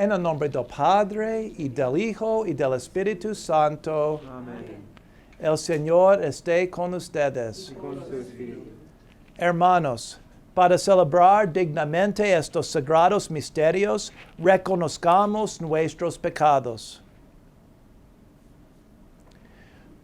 En el nombre del Padre, y del Hijo, y del Espíritu Santo. Amén. El Señor esté con ustedes. Y con su espíritu. Hermanos, para celebrar dignamente estos sagrados misterios, reconozcamos nuestros pecados.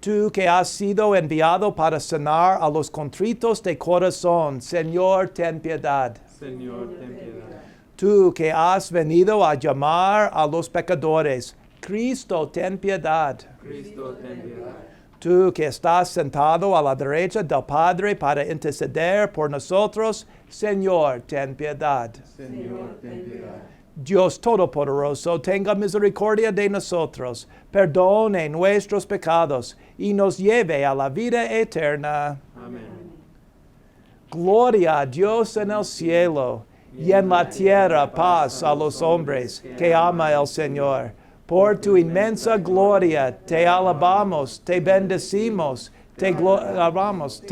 Tú que has sido enviado para sanar a los contritos de corazón, Señor, ten piedad. Señor, ten piedad. Tú que has venido a llamar a los pecadores, Cristo, ten piedad. Cristo, ten piedad. Tú que estás sentado a la derecha del Padre para interceder por nosotros, Señor, ten piedad. Señor, ten piedad. Dios Todopoderoso, tenga misericordia de nosotros, perdone nuestros pecados y nos lleve a la vida eterna. Amén. Gloria a Dios en el cielo y en la tierra paz a los hombres que ama el Señor. Por tu inmensa gloria te alabamos, te bendecimos, te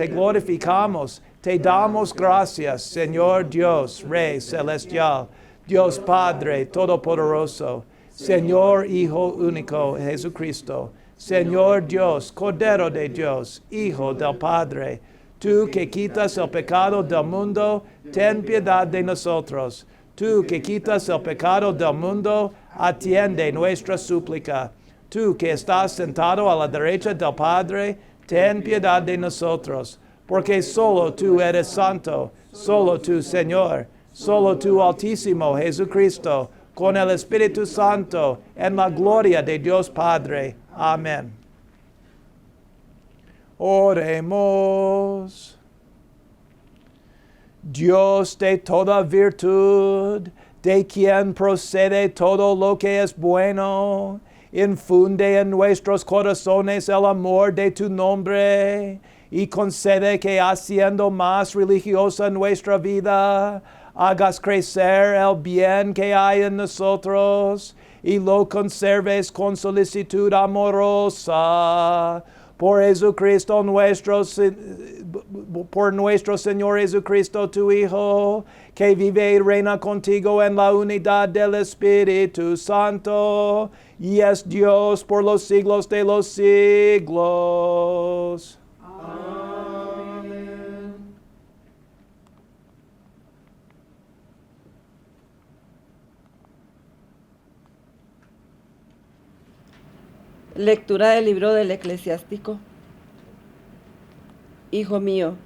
glorificamos, te damos gracias, Señor Dios, Rey celestial, Dios Padre Todopoderoso, Señor Hijo único Jesucristo, Señor Dios, Cordero de Dios, Hijo del Padre. Tú que quitas el pecado del mundo, ten piedad de nosotros. Tú que quitas el pecado del mundo, atiende nuestra súplica. Tú que estás sentado a la derecha del Padre, ten piedad de nosotros. Porque solo tú eres santo, solo tú, Señor, solo tú, Altísimo Jesucristo, con el Espíritu Santo, en la gloria de Dios Padre. Amén. Oremos. Dios de toda virtud, de quien procede todo lo que es bueno, infunde en nuestros corazones el amor de tu nombre y concede que haciendo más religiosa nuestra vida, hagas crecer el bien que hay en nosotros y lo conserves con solicitud amorosa. Por nuestro Señor Jesucristo, tu Hijo, que vive y reina contigo en la unidad del Espíritu Santo, y es Dios por los siglos de los siglos. Amén. Lectura del libro del Eclesiástico. Hijo mío,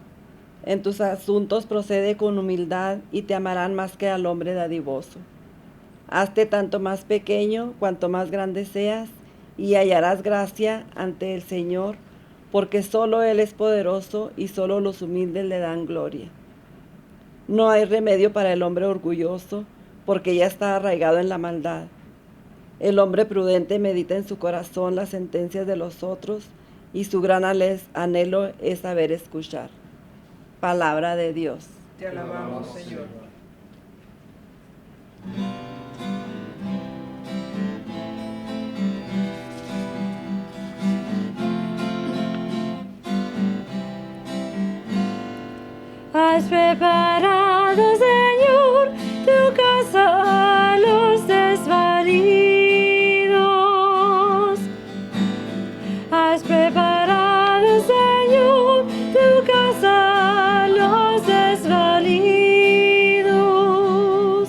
en tus asuntos procede con humildad y te amarán más que al hombre dadivoso. Hazte tanto más pequeño cuanto más grande seas y hallarás gracia ante el Señor, porque solo Él es poderoso y solo los humildes le dan gloria. No hay remedio para el hombre orgulloso, porque ya está arraigado en la maldad. El hombre prudente medita en su corazón las sentencias de los otros, y su gran anhelo es saber escuchar. Palabra de Dios. Te alabamos, Señor. Has preparado, Señor, tu casa a los desvalidos. Has preparado, Señor, tu casa a los desvalidos.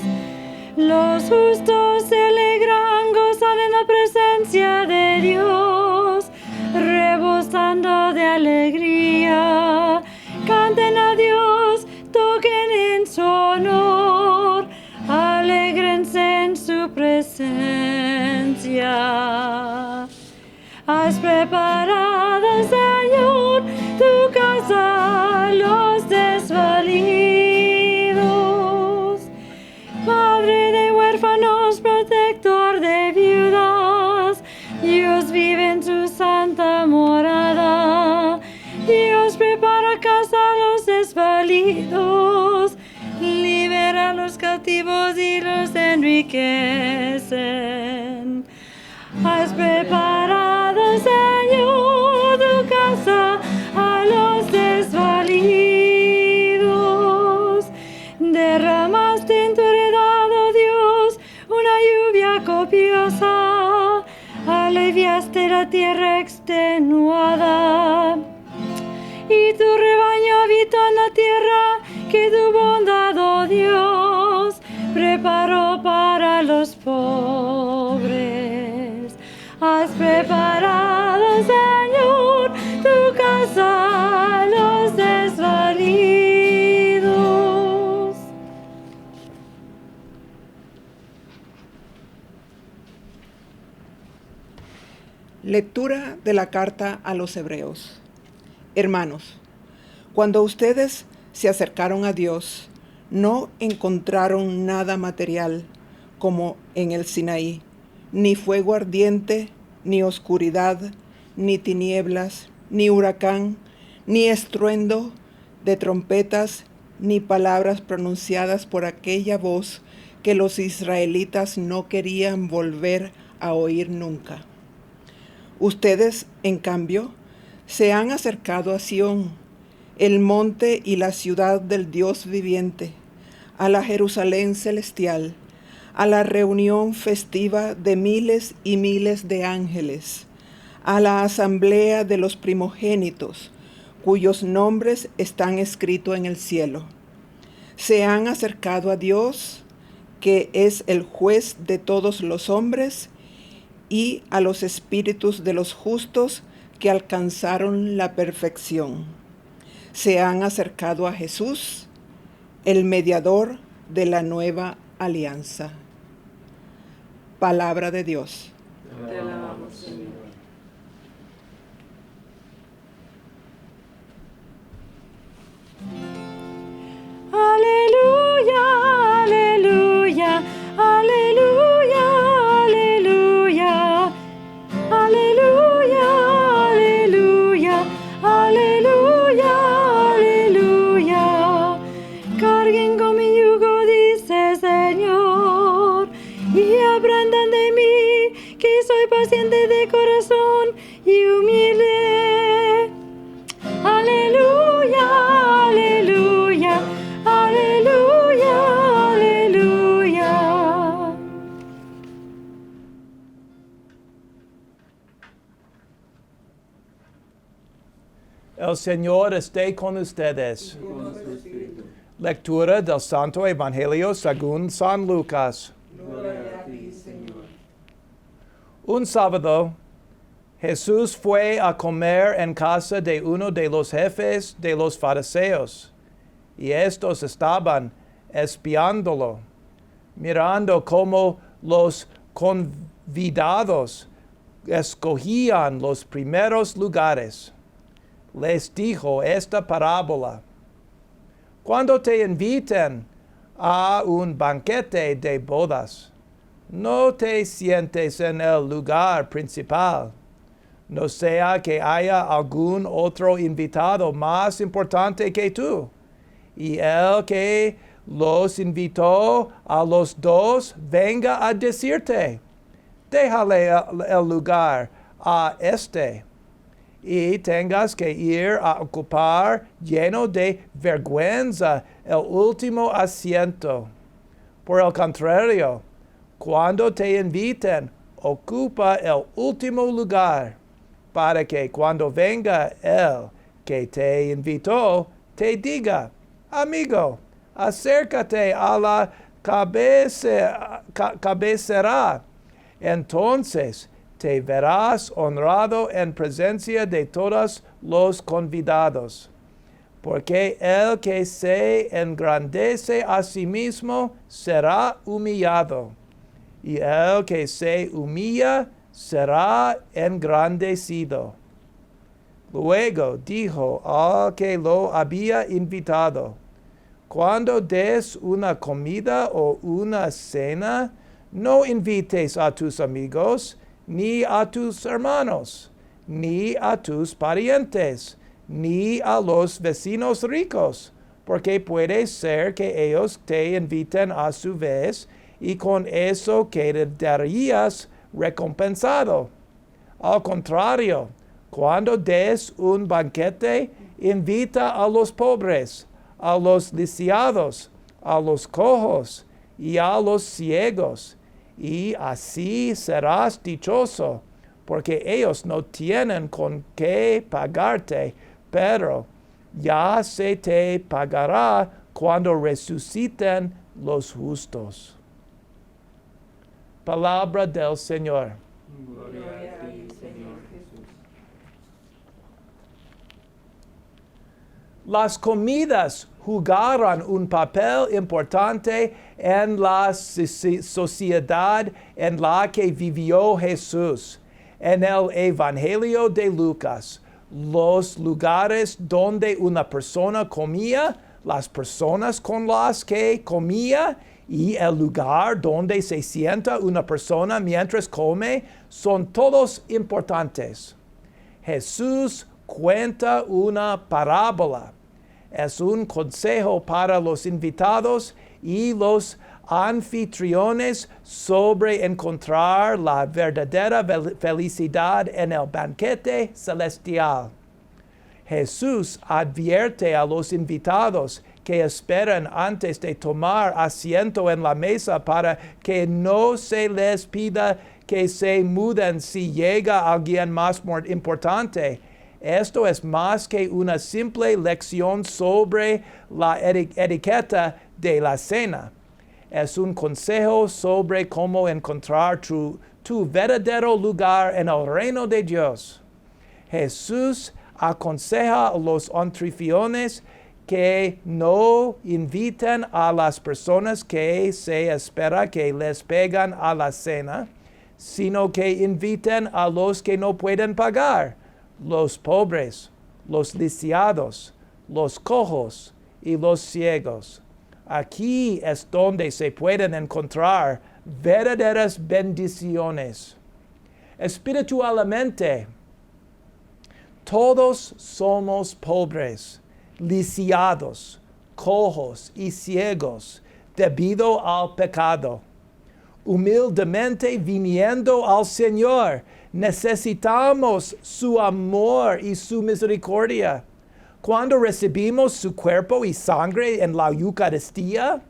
Los justos se alegran, gozan en la presencia de Dios, rebosando de alegría. Canten a Dios, toquen en su honor, alégrense en su presencia. Has preparado, Señor, tu casa a los desvalidos. Padre de huérfanos, protector de viudas, Dios vive en su santa morada. Dios prepara casa a los desvalidos, libera a los cautivos y los enriquecen. Has preparado, Señor, tu casa a los desvalidos. Derramaste en tu heredad, oh Dios, una lluvia aliviaste la tierra extenuada, y tu rebaño habitó en la tierra que tu bondad, oh Dios, preparó para los pobres. Has preparado, Señor, tu casa a los desvalidos. Lectura de la carta a los Hebreos. Hermanos, cuando ustedes se acercaron a Dios, no encontraron nada material como en el Sinaí, ni fuego ardiente, ni oscuridad, ni tinieblas, ni huracán, ni estruendo de trompetas, ni palabras pronunciadas por aquella voz que los israelitas no querían volver a oír nunca. Ustedes, en cambio, se han acercado a Sión, el monte y la ciudad del Dios viviente, a la Jerusalén celestial, a la reunión festiva de miles y miles de ángeles, a la asamblea de los primogénitos, cuyos nombres están escritos en el cielo. Se han acercado a Dios, que es el juez de todos los hombres, y a los espíritus de los justos que alcanzaron la perfección. Se han acercado a Jesús, el mediador de la nueva alianza. Palabra de Dios. Te alabamos, Señor. Aleluya, aleluya, aleluya, aleluya, aleluya, aleluya, aleluya, aleluya. Carguen con mi yugo, dice Señor, y aprendan de mí, que soy paciente de corazón y humilde. Aleluya, aleluya, aleluya, aleluya. El Señor esté con ustedes. Con su espíritu. Lectura del Santo Evangelio según San Lucas. Gloria a ti, Señor. Un sábado, Jesús fue a comer en casa de uno de los jefes de los fariseos, y estos estaban espiándolo, mirando cómo los convidados escogían los primeros lugares. Les dijo esta parábola: cuando te inviten a un banquete de bodas, no te sientes en el lugar principal, no sea que haya algún otro invitado más importante que tú, y el que los invitó a los dos venga a decirte: déjale el lugar a este, y tengas que ir a ocupar lleno de vergüenza el último asiento. Por el contrario, cuando te inviten, ocupa el último lugar, para que cuando venga el que te invitó, te diga: amigo, acércate a la cabecera. Entonces te verás honrado en presencia de todos los convidados. Porque el que se engrandece a sí mismo será humillado, y el que se humilla será engrandecido. Luego dijo al que lo había invitado: cuando des una comida o una cena, no invites a tus amigos, ni a tus hermanos, ni a tus parientes, ni a los vecinos ricos, porque puede ser que ellos te inviten a su vez, y con eso quedarías recompensado. Al contrario, cuando des un banquete, invita a los pobres, a los lisiados, a los cojos y a los ciegos, y así serás dichoso, porque ellos no tienen con qué pagarte, pero ya se te pagará cuando resuciten los justos. Palabra del Señor. Gloria a ti, Señor Jesús. Las comidas jugaron un papel importante en la sociedad en la que vivió Jesús. En el Evangelio de Lucas, los lugares donde una persona comía, las personas con las que comía y el lugar donde se sienta una persona mientras come son todos importantes. Jesús cuenta una parábola. Es un consejo para los invitados y los anfitriones sobre encontrar la verdadera felicidad en el banquete celestial. Jesús advierte a los invitados que esperan antes de tomar asiento en la mesa para que no se les pida que se muden si llega alguien más importante. Esto es más que una simple lección sobre la etiqueta de la cena. Es un consejo sobre cómo encontrar tu verdadero lugar en el reino de Dios. Jesús aconseja a los anfitriones que no inviten a las personas que se espera que les pegan a la cena, sino que inviten a los que no pueden pagar, los pobres, los lisiados, los cojos y los ciegos. Aquí es donde se pueden encontrar verdaderas bendiciones. Espiritualmente, todos somos pobres, lisiados, cojos y ciegos debido al pecado. Humildemente viniendo al Señor, necesitamos su amor y su misericordia. Cuando recibimos su cuerpo y sangre en la Eucaristía,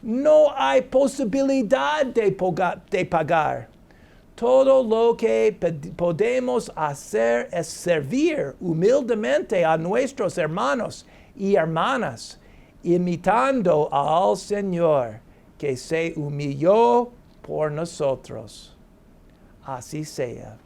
no hay posibilidad de pagar. Todo lo que podemos hacer es servir humildemente a nuestros hermanos y hermanas, imitando al Señor que se humilló por nosotros. Así sea.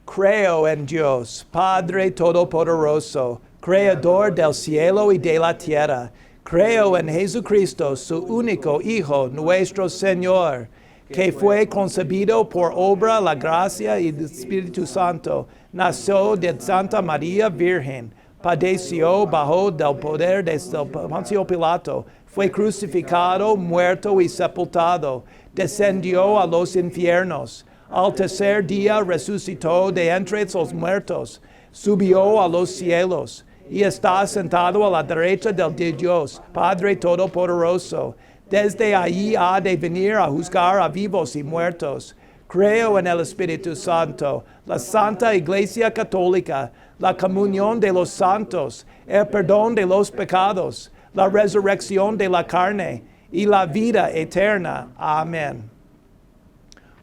Creo en Dios, Padre Todopoderoso, Creador del cielo y de la tierra. Creo en Jesucristo, su único Hijo, nuestro Señor, que fue concebido por obra la gracia y del Espíritu Santo, nació de Santa María Virgen, padeció bajo del poder de Poncio Pilato, fue crucificado, muerto y sepultado, descendió a los infiernos. Al tercer día resucitó de entre los muertos, subió a los cielos y está sentado a la derecha de Dios, Padre Todopoderoso. Desde allí ha de venir a juzgar a vivos y muertos. Creo en el Espíritu Santo, la Santa Iglesia Católica, la comunión de los santos, el perdón de los pecados, la resurrección de la carne y la vida eterna. Amén.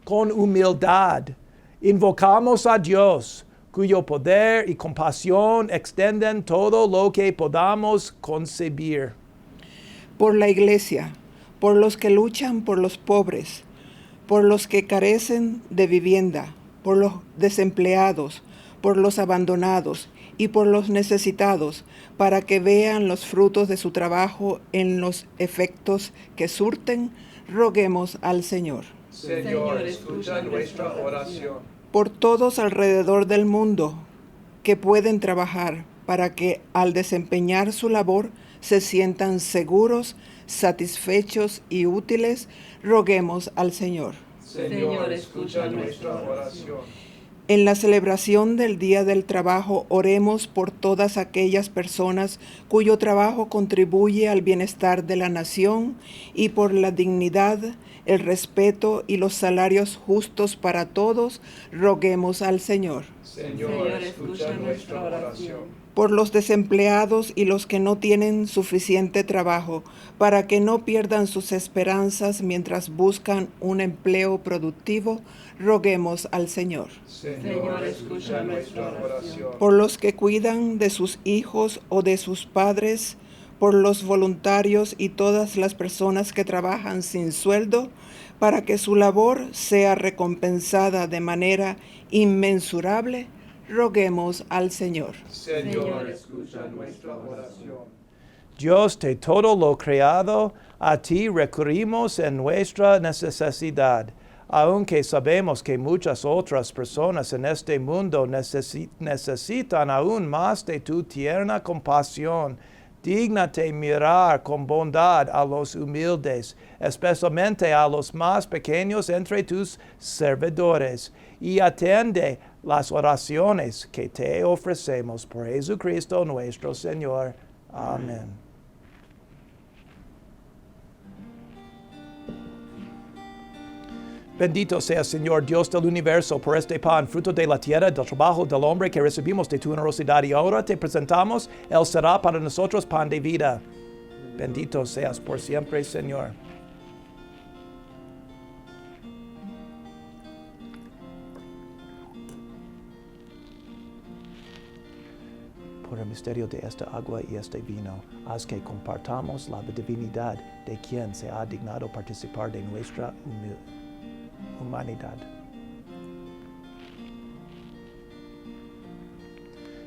Con humildad, invocamos a Dios, cuyo poder y compasión extienden todo lo que podamos concebir. Por la Iglesia, por los que luchan por los pobres, por los que carecen de vivienda, por los desempleados, por los abandonados y por los necesitados, para que vean los frutos de su trabajo en los efectos que surten, roguemos al Señor. Señor, escucha nuestra oración. Por todos alrededor del mundo que pueden trabajar para que al desempeñar su labor se sientan seguros, satisfechos y útiles, roguemos al Señor. Señor, escucha nuestra oración. En la celebración del Día del Trabajo, oremos por todas aquellas personas cuyo trabajo contribuye al bienestar de la nación y por la dignidad, el respeto y los salarios justos para todos, roguemos al Señor. Señor, escucha nuestra oración. por los desempleados y los que no tienen suficiente trabajo, para que no pierdan sus esperanzas mientras buscan un empleo productivo, roguemos al Señor. Señor, escucha nuestra oración. Por los que cuidan de sus hijos o de sus padres, por los voluntarios y todas las personas que trabajan sin sueldo, para que su labor sea recompensada de manera inmensurable, roguemos al Señor. Señor, escucha nuestra oración. Dios de todo lo creado, a ti recurrimos en nuestra necesidad, aunque sabemos que muchas otras personas en este mundo necesitan aún más de tu tierna compasión. Dígnate mirar con bondad a los humildes, especialmente a los más pequeños entre tus servidores, y atiende las oraciones que te ofrecemos por Jesucristo nuestro Señor. Amén. Bendito sea, Señor Dios del universo, por este pan, fruto de la tierra, del trabajo del hombre que recibimos de tu generosidad, y ahora te presentamos, Él será para nosotros pan de vida. Bendito seas por siempre, Señor. Por el misterio de esta agua y este vino, haz que compartamos la divinidad de quien se ha dignado participar de nuestra humanidad.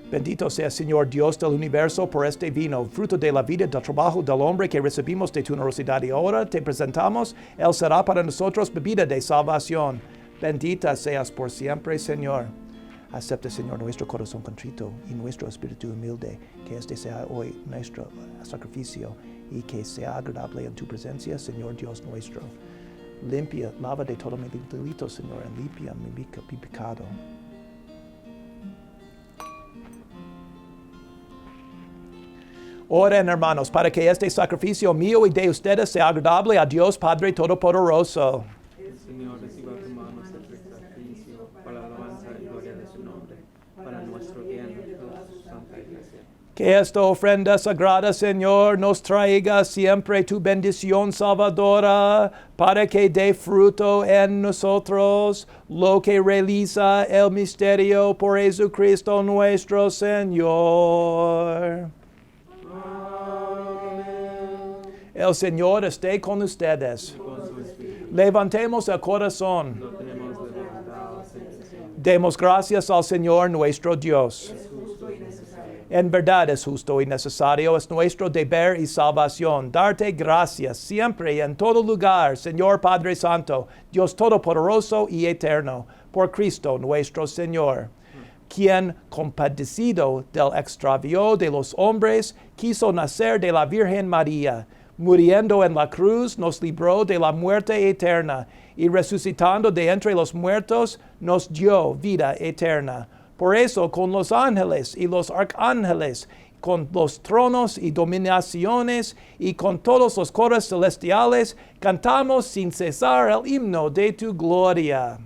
Bendito sea, Señor Dios del universo, por este vino, fruto de la vida del trabajo del hombre que recibimos de tu generosidad, y ahora te presentamos, Él será para nosotros bebida de salvación. Bendita seas por siempre, Señor. Acepta, Señor, nuestro corazón contrito y nuestro espíritu humilde, que este sea hoy nuestro sacrificio y que sea agradable en tu presencia, Señor Dios nuestro. Limpia, lava de todo mi delito, Señor, y limpia mi pecado. Oren, hermanos, para que este sacrificio mío y de ustedes sea agradable a Dios Padre Todopoderoso. El Señor reciba de manos este sacrificio para la alabanza y gloria de su nombre, para nuestro bien y toda su santa iglesia. Que esta ofrenda sagrada, Señor, nos traiga siempre tu bendición salvadora, para que dé fruto en nosotros lo que realiza el misterio por Jesucristo nuestro Señor. El Señor esté con ustedes. Levantemos el corazón. Demos gracias al Señor nuestro Dios. En verdad es justo y necesario, es nuestro deber y salvación, darte gracias siempre y en todo lugar, Señor Padre Santo, Dios Todopoderoso y Eterno, por Cristo nuestro Señor, quien, compadecido del extravío de los hombres, quiso nacer de la Virgen María, muriendo en la cruz, nos libró de la muerte eterna, y resucitando de entre los muertos, nos dio vida eterna. Por eso, con los ángeles y los arcángeles, con los tronos y dominaciones, y con todos los coros celestiales, cantamos sin cesar el himno de tu gloria.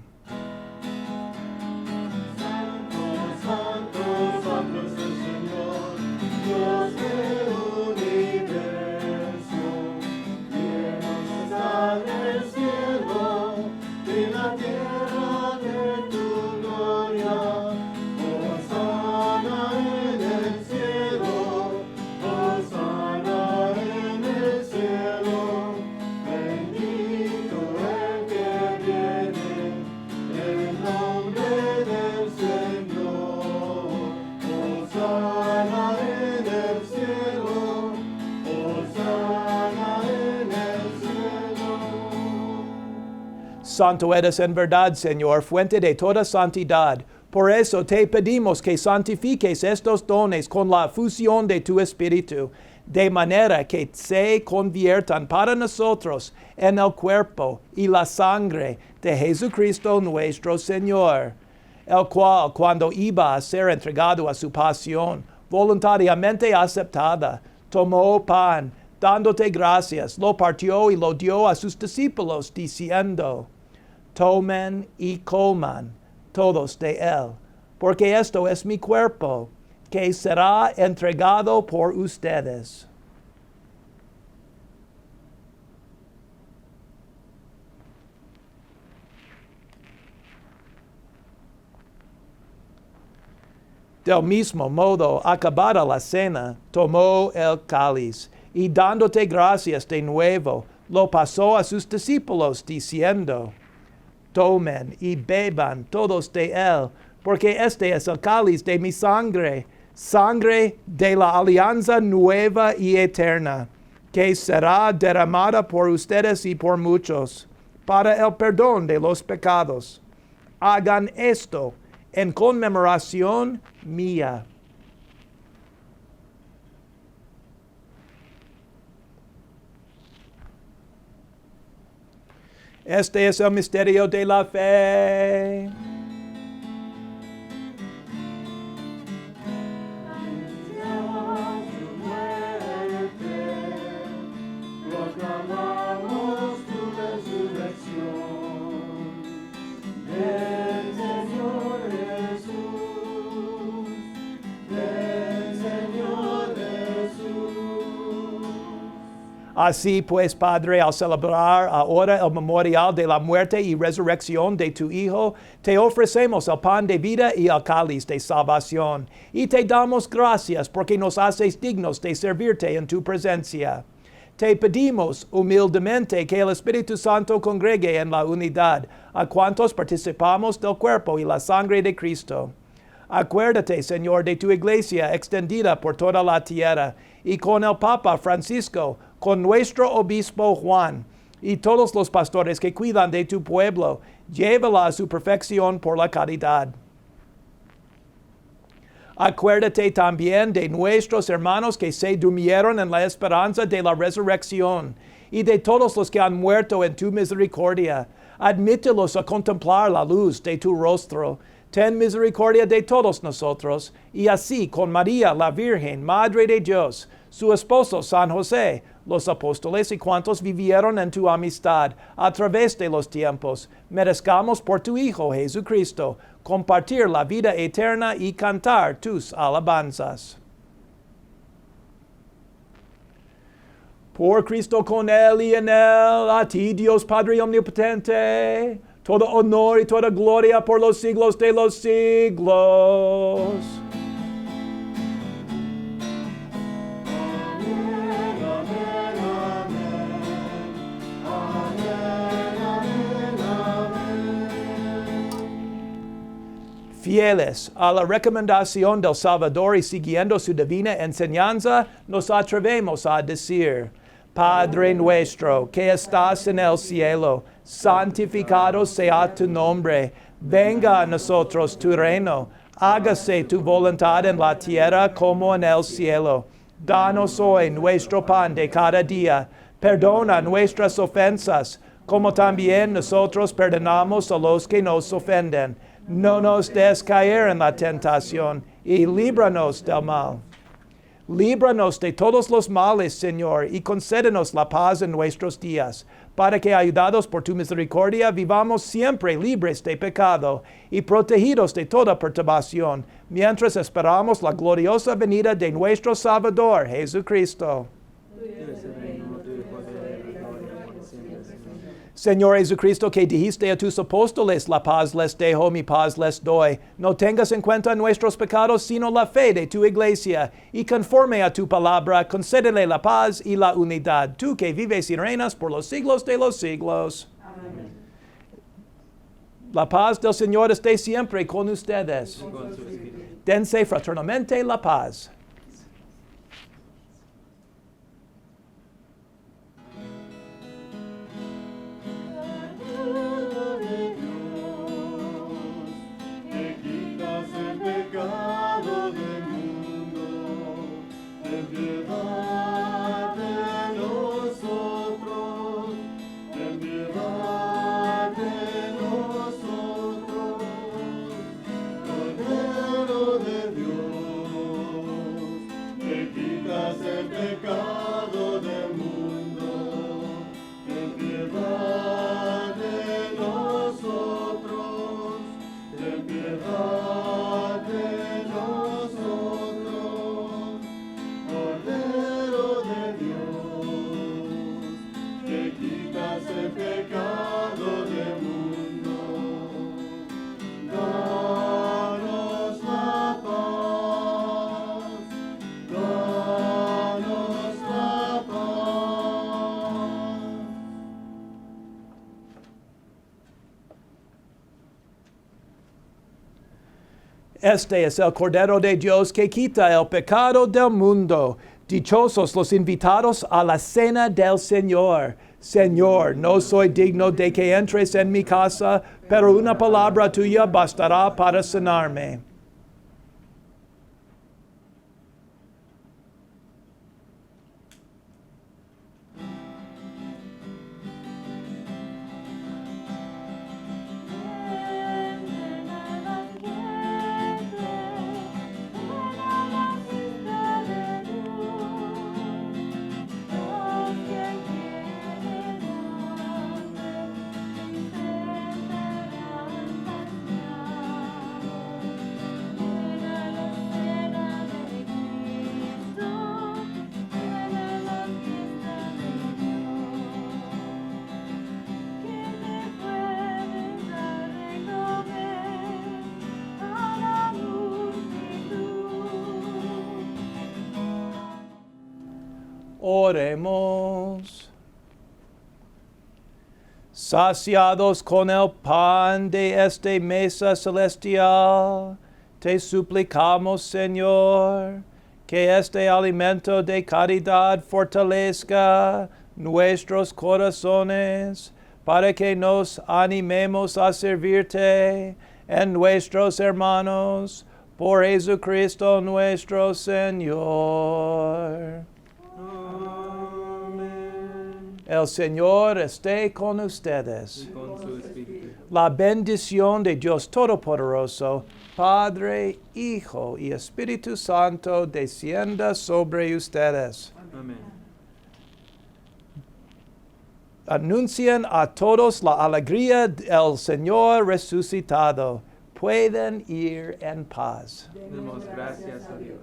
Santo eres en verdad, Señor, fuente de toda santidad. Por eso te pedimos que santifiques estos dones con la fusión de tu Espíritu, de manera que se conviertan para nosotros en el cuerpo y la sangre de Jesucristo nuestro Señor, el cual, cuando iba a ser entregado a su pasión, voluntariamente aceptada, tomó pan, dándote gracias, lo partió y lo dio a sus discípulos, diciendo: tomen y coman todos de él, porque esto es mi cuerpo, que será entregado por ustedes. Del mismo modo, acabada la cena, tomó el cáliz y dándote gracias de nuevo, lo pasó a sus discípulos diciendo, tomen y beban todos de él, porque este es el cáliz de mi sangre, sangre de la alianza nueva y eterna, que será derramada por ustedes y por muchos, para el perdón de los pecados. Hagan esto en conmemoración mía. Este es el misterio de la fe. Así pues, Padre, al celebrar ahora el memorial de la muerte y resurrección de tu Hijo, te ofrecemos el pan de vida y el cáliz de salvación, y te damos gracias porque nos haces dignos de servirte en tu presencia. Te pedimos humildemente que el Espíritu Santo congregue en la unidad a cuantos participamos del cuerpo y la sangre de Cristo. Acuérdate, Señor, de tu iglesia extendida por toda la tierra, y con el Papa Francisco, con nuestro obispo Juan, y todos los pastores que cuidan de tu pueblo, llévala a su perfección por la caridad. Acuérdate también de nuestros hermanos que se durmieron en la esperanza de la resurrección, y de todos los que han muerto en tu misericordia. Admítelos a contemplar la luz de tu rostro. Ten misericordia de todos nosotros, y así con María la Virgen, Madre de Dios, su esposo San José, los apóstoles y cuantos vivieron en tu amistad a través de los tiempos, merezcamos por tu Hijo Jesucristo compartir la vida eterna y cantar tus alabanzas. Por Cristo, con Él y en Él, a ti Dios Padre Omnipotente, todo honor y toda gloria por los siglos de los siglos. Fieles a la recomendación del Salvador y siguiendo su divina enseñanza, nos atrevemos a decir, Padre nuestro que estás en el cielo, santificado sea tu nombre, venga a nosotros tu reino, hágase tu voluntad en la tierra como en el cielo. Danos hoy nuestro pan de cada día, perdona nuestras ofensas, como también nosotros perdonamos a los que nos ofenden. No nos des caer en la tentación, y líbranos del mal. Líbranos de todos los males, Señor, y concédenos la paz en nuestros días, para que, ayudados por tu misericordia, vivamos siempre libres de pecado y protegidos de toda perturbación, mientras esperamos la gloriosa venida de nuestro Salvador, Jesucristo. Señor Jesucristo, que dijiste a tus apóstoles, la paz les dejo, mi paz les doy. No tengas en cuenta nuestros pecados, sino la fe de tu iglesia. Y conforme a tu palabra, concédele la paz y la unidad. Tú que vives y reinas por los siglos de los siglos. Amén. La paz del Señor esté siempre con ustedes. Dense fraternalmente la paz. Este es el Cordero de Dios que quita el pecado del mundo. Dichosos los invitados a la cena del Señor. Señor, no soy digno de que entres en mi casa, pero una palabra tuya bastará para sanarme. Oremos. Saciados con el pan de esta mesa celestial, te suplicamos, Señor, que este alimento de caridad fortalezca nuestros corazones, para que nos animemos a servirte en nuestros hermanos, por Jesucristo nuestro Señor. El Señor esté con ustedes. Y con su espíritu. La bendición de Dios Todopoderoso, Padre, Hijo y Espíritu Santo, descienda sobre ustedes. Amén. Anuncien a todos la alegría del Señor resucitado. Pueden ir en paz. Demos gracias a Dios.